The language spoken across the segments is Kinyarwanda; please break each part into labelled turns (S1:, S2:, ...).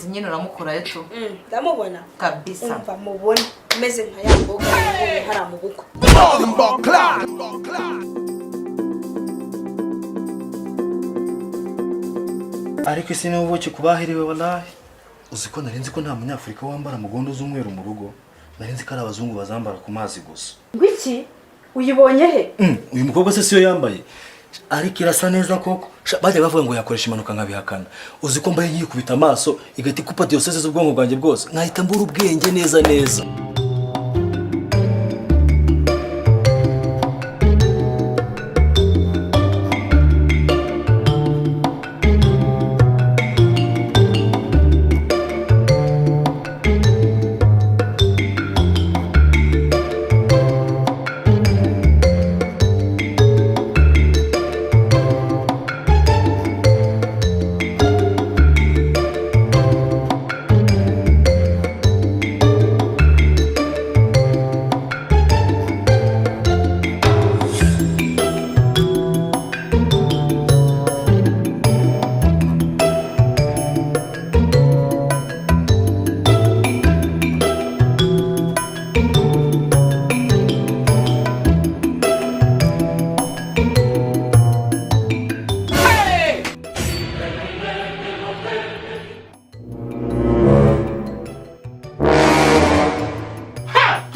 S1: Nyine uramukora yetu.
S2: Ndamubona
S1: Kabisa.
S2: Umva mubona meze nka ya mboga hari amubukwe.
S3: Ariko isi ni ubuki kubahiriwe wallahi. Uziko narinzi ko nta munyafrika wambara mugondo z'umweru mu rugo. Narinzi ko ari abazungu bazambara ku mazi gusa.
S2: Ngwiki uyibonye he?
S3: Uyu mukobwa se siyo yambaye. Ariko irasa neza koko. Bajya bavuga ngo yakoresha impanuka nkabihakana. Uziko mbaye yikubita amaso igati kupa diocese z'ubwonko bwanjye bwose. Nkahita mbura ubwenge neza neza.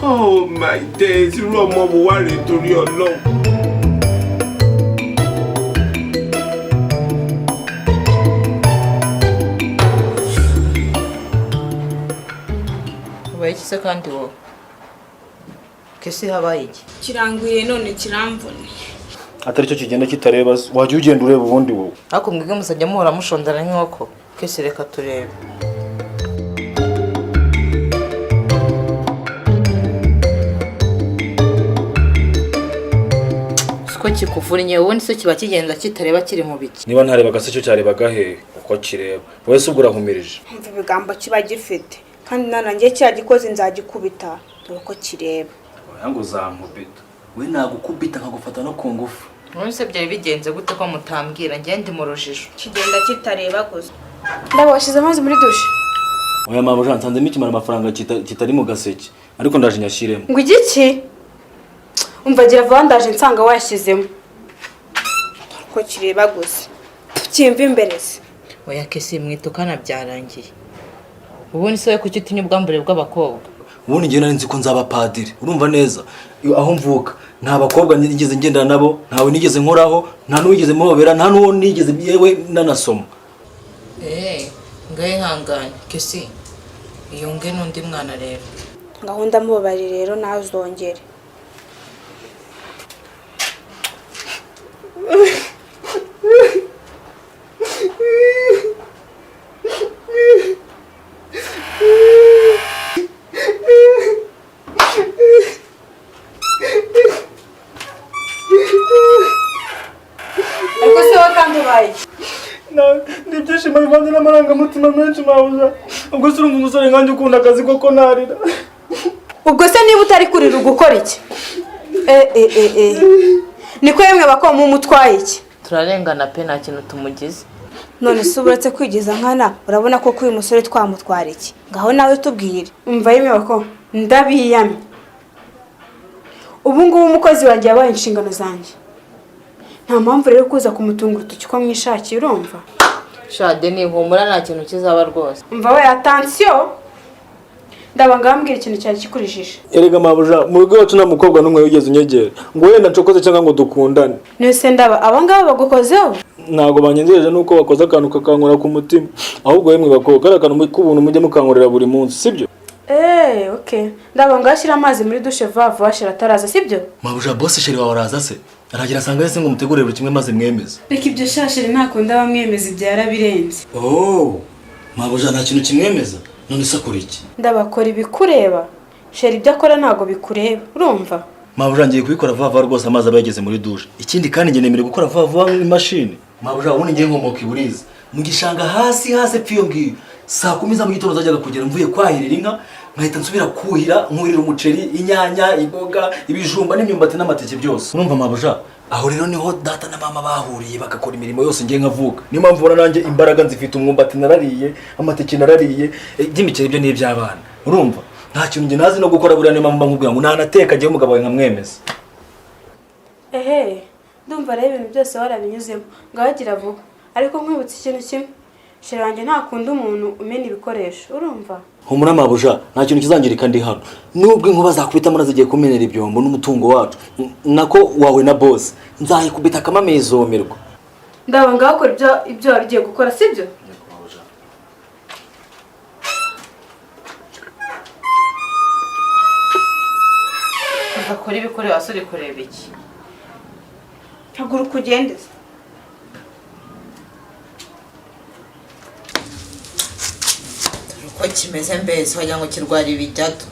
S4: Oh my days, irú ọmọ wo wá rèé torí Ọlọ́run.
S1: Waiki se kandi wo. Kesi habaye iki?
S2: Kiranguye none kiramvune.
S3: Atari cyo kigenda kitareba waje ugenda ureba ubundi wowe.
S1: Ako mwige musajya muhora mushondana nk'oko. Kesi reka turebe. Ko kikuvunye ubundi se kiba kigenda kitareba kiri mu biki.
S3: Niba ntarebaga se cyo cyarebaga he uko kireba. Wese uburahumirije.
S2: Umva ibigambo kiba gifite kandi nanangiye cyagikoze nzagikubita dore ko kireba.
S3: Yango zankubita. We nagukubita nkagufata no ku ngufu.
S1: None se byari bigenze gute ko mutambwira ngende mu rujijo.
S2: Kigenda kitareba gusa. Ndabashize amazi muri dushe.
S3: Oya mama Jean nsanze mikimara amafaranga kitari mu gaseke. Ariko ndaje nyashiremo.
S2: Ngo igiki? Umva gira vuba ndaje nsanga washyizemo. Ko kireba gusa. Kimva imbere se.
S1: Oya kesi mwitukana byarangiye. Ubundi se kuki utinya ubwambure bw'abakobwa?
S3: Ubundi ngiye nari nzi ko nzaba padiri. Urumva neza? Aho mvuka nta bakobwa nigeze ngendana nabo, ntawe nigeze nkoraho, nta n'uwigeze muhobera, nta n'uwo nigeze yewe nanasoma.
S1: Ngaye hanganye kesi. Iyo nge n'undi mwana rero.
S2: Gahunda mubabari rero nazongere.
S3: Nibyishimo bivanze n'amarangamutima menshi mawuza. Ubwo se urumva umusore nkanjye ukunda akazi koko narira.
S2: Ubwo se niba utari kurira gukora iki? Niko yemwe bako mu mutwaye iki?
S1: Turarengana pe nta kintu tumugize.
S2: None se uburetse kwigiza nkana urabona ko uyu musore twamutwara iki? Ngaho nawe tubwire. Umva yemwe bako ndabiyamye. Ubu ngubu umukozi wanjye yabaye inshingano zanjye. Nta mpamvu rero kuza kumutunga urutoki ko mwishakiye urumva.
S1: Shade ni humura nta kintu kizaba rwose.
S2: Umva we attention. Ndabangambwira ikintu cyari kikurishije.
S3: Erega mabuja mu rugo wacu nta mukobwa n'umwe wigeze unyegera. Ngo wenda ncokoze cyangwa ngo dukundane.
S2: Nese ndaba abangaba bagukozeho.
S3: Ntago banyenzereje nuko bakoze akantu kakankora ku mutima. Ahubwo yemwe bakobwa karakantu k'ubuntu mujye mukankorera buri munsi, sibyo?
S2: Okay. Ndabangashira amazi muri dushe vava washira ataraza, sibyo?
S3: Mabuja boss sheri wawe araza se. Aragira sanga yese ngo mutegurire buri kimwe maze mwemeze.
S2: Reka ibyo shashiri ntakunda bamwemeza ibyara birenze.
S3: Mabuja nta kintu kimwemeza. None se akora iki?
S2: Ndabakora ibikureba. Sheri ibyo akora ntago bikureba. Urumva?
S3: Mabuja ngiye kubikora vava rwose amazi abayageze muri dushe. Ikindi kandi ngiye nemere gukora vava imashini. Mabuja ubundi ngiye nkomoka iburiza. Mu gishanga hasi pfiyo ngiyo. Saa 10 za mu gitondo zajyaga kugera mvuye kwahirira inka nkahita nsubira kuhira nkurira umuceri, inyanya, imboga, ibijumba n'imyumbati n'amateke byose. Urumva mabuja aho rero niho data na mama bahuriye bagakora imirimo yose ngiye nkavuga. Niyo mpamvu ubona nanjye imbaraga nzifite, umwumbati narariye, amateke narariye, iby'imikeri byo ni iby'abana. Urumva? Nta kintu njye nazi no gukora buriya, niyo mpamvu nkubwira ngo nanateka njyewe umugabo wawe nkamwemeza.
S2: Ehe, ndumva rero ibintu byose warabinyuzemo, ngagira vuba. Ariko nkwibutse ikintu kimwe, shira wanjye ntakunda umuntu umena ibikoresho, urumva?
S3: Humura mabuja, nta kintu kizangirika ndi hano. Nubwo inkuba zakubita muri zigiye kumenera ibyombo n'umutungo wacu, nako wawe na boss, nzahikubita akamamezomerwa.
S2: Ndaba ngakora ibyo wari ugiye gukora, sibyo?
S1: Ugakora ibikorera wasore kureba iki?
S2: Haguruka ugendeze.
S1: Uko kimeze mbese wagira ngo kirwara ibijyato.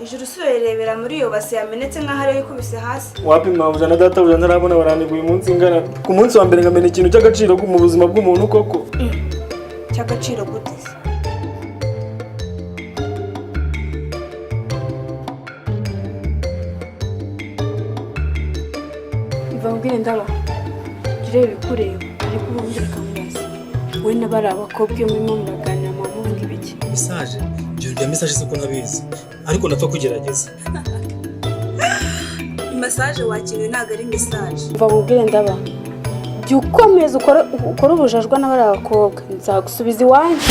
S2: Ijuru subirebera muri iyo base yamenetse nkaho ari ikubise hasi.
S5: Wapi mabuja na data buja ntarabona baraniguye umunsi ingana. Ku munsi wa mbere ngamena ikintu cy'agaciro mu buzima bw'umuntu koko.
S2: Cy'agaciro gute? Mvambwire ndaba. Girebe bikureba ariko ubundi kamubaza. We nabara abakobwa murimo muraganira mu mvuga ibiki?
S5: Message. Byo message siko nabizi. Ariko napfa kugerageza.
S2: Message wakiriwe ntago ari message.
S6: Mvambwire ndaba. Jya ukomeza ukora ubujajwa n'abari abakobwa, nzagusubiza iwanyu.